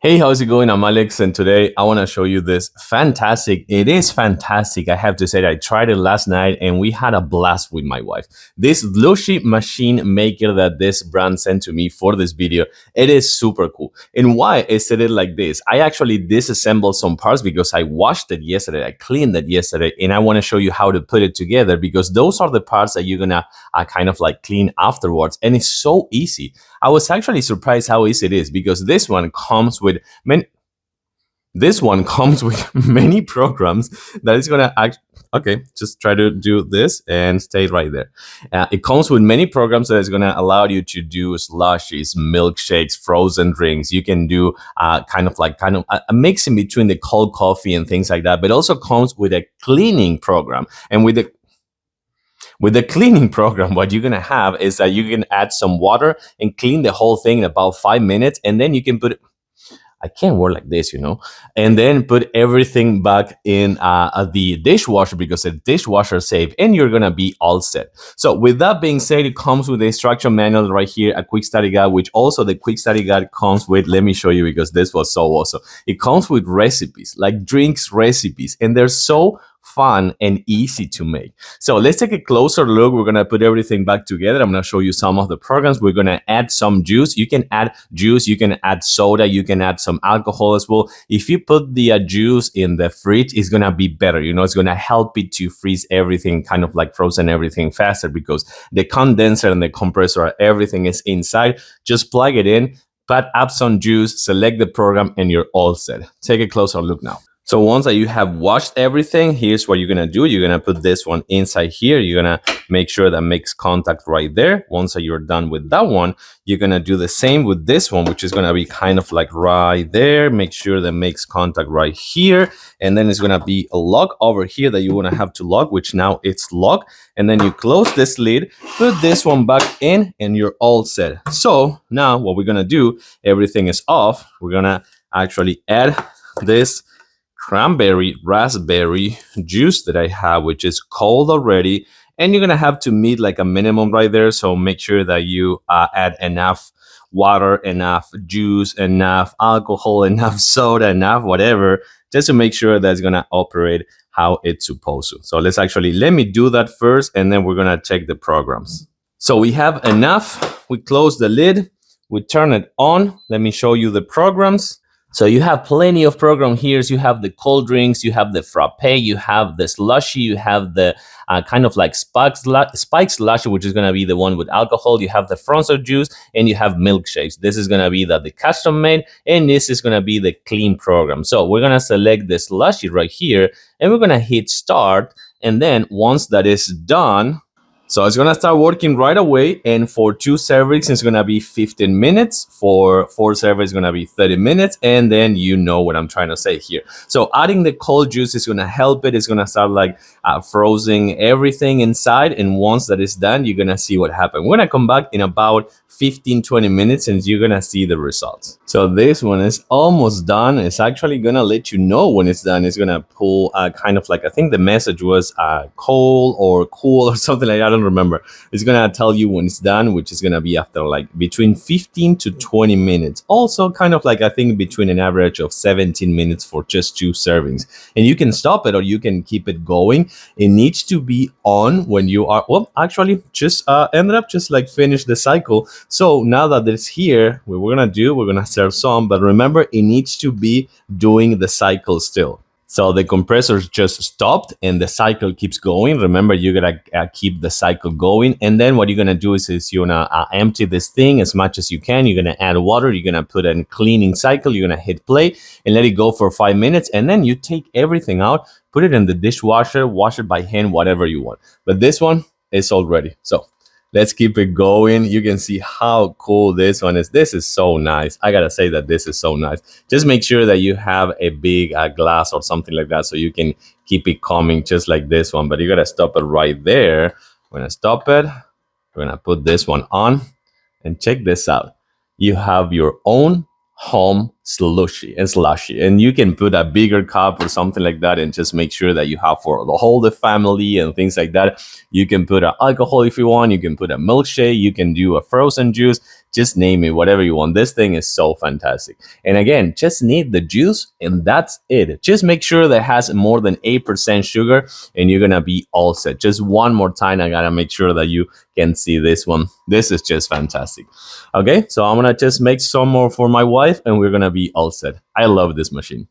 Hey, how's it going? I'm Alex, and today I want to show you this fantastic. It is fantastic. I have to say that I tried it last night and we had a blast with my wife. This Slushie Machine maker that this brand sent to me for this video, it is super cool. And why I said it like this? I actually disassembled some parts because I washed it yesterday. I cleaned it yesterday, and I want to show you how to put it together because those are the parts that you're gonna kind of like clean afterwards, and it's so easy. I was actually surprised how easy it is because this one comes with many programs that is gonna act. Okay, just try to do this and stay right there. It comes with many programs that is gonna allow you to do slushies, milkshakes, frozen drinks. You can do kind of a mix in between the cold coffee and things like that. But also comes with a cleaning program, and with the cleaning program, what you're gonna have is that you can add some water and clean the whole thing in about 5 minutes, and then you can put it. I can't work like this, and then put everything back in the dishwasher because the dishwasher is safe, and you're gonna be all set. So with that being said, it comes with the instruction manual right here, a quick study guide, which also the quick study guide comes with. Let me show you because this was so awesome. It comes with recipes, like drinks recipes, and they're so fun and easy to make. So let's take a closer look. We're gonna put everything back together. I'm gonna show you some of the programs. We're gonna add some juice. You can add juice, you can add soda, you can add some alcohol as well. If you put the juice in the fridge, it's gonna be better. It's gonna help it to freeze everything, kind of like frozen everything faster because the condenser and the compressor, everything is inside. Just plug it in, add some juice, select the program, and you're all set. Take a closer look now. So once that you have washed everything, here's what you're gonna do. You're gonna put this one inside here. You're gonna make sure that makes contact right there. Once that you're done with that one, you're gonna do the same with this one, which is gonna be kind of like right there. Make sure that makes contact right here. And then it's gonna be a lock over here that you wanna have to lock, which now it's locked. And then you close this lid, put this one back in, and you're all set. So now what we're gonna do, everything is off. We're gonna actually add this cranberry raspberry juice that I have, which is cold already, and you're gonna have to meet like a minimum right there. So make sure that you add enough water, enough juice, enough alcohol, enough soda, enough whatever, just to make sure that it's gonna operate how it's supposed to. So let me do that first, and then we're gonna check the programs. So we have enough. We close the lid, we turn it on. Let me show you the programs. So you have plenty of program here. You have the cold drinks, you have the frappé, you have the slushy, you have the kind of like spike slushy, which is going to be the one with alcohol. You have the frozen juice, and you have milkshakes. This is going to be the custom made, and this is going to be the clean program. So we're going to select the slushy right here, and we're going to hit start. And then once that is done, so it's gonna start working right away, and for 2 servings, it's gonna be 15 minutes. For 4 servings, it's gonna be 30 minutes, and then you know what I'm trying to say here. So adding the cold juice is gonna help it. It's gonna start like frozen everything inside, and once that is done, you're gonna see what happened. We're gonna come back in about 15-20 minutes, and you're gonna see the results. So this one is almost done. It's actually gonna let you know when it's done. It's gonna pull kind of like, I think the message was cold or cool or something like that. I don't remember. It's gonna tell you when it's done, which is gonna be after like between 15 to 20 minutes. Also kind of like, I think between an average of 17 minutes for just 2 servings. And you can stop it or you can keep it going. It needs to be on when you are, well, actually just ended up just like finish the cycle. So now that it's here, what we're gonna serve some, but remember, it needs to be doing the cycle still. So the compressors just stopped and the cycle keeps going. Remember, you're gonna keep the cycle going. And then what you're gonna do is you're gonna empty this thing as much as you can. You're gonna add water. You're gonna put in cleaning cycle. You're gonna hit play and let it go for 5 minutes. And then you take everything out, put it in the dishwasher, wash it by hand, whatever you want. But this one is all ready. So let's keep it going. You can see how cool this one is. This is so nice. I gotta say that this is so nice. Just make sure that you have a big glass or something like that so you can keep it coming just like this one. But you gotta stop it right there. We're gonna stop it. We're gonna put this one on and check this out. You have your own home slushy, and you can put a bigger cup or something like that, and just make sure that you have for the family and things like that. You can put alcohol if you want, you can put a milkshake, you can do a frozen juice, just name it, whatever you want. This thing is so fantastic. And again, just need the juice and that's it. Just make sure that it has more than 8% sugar and you're gonna be all set. Just one more time, I gotta make sure that you can see this one. This is just fantastic. Okay, so I'm gonna just make some more for my wife and we're gonna be all set. I love this machine.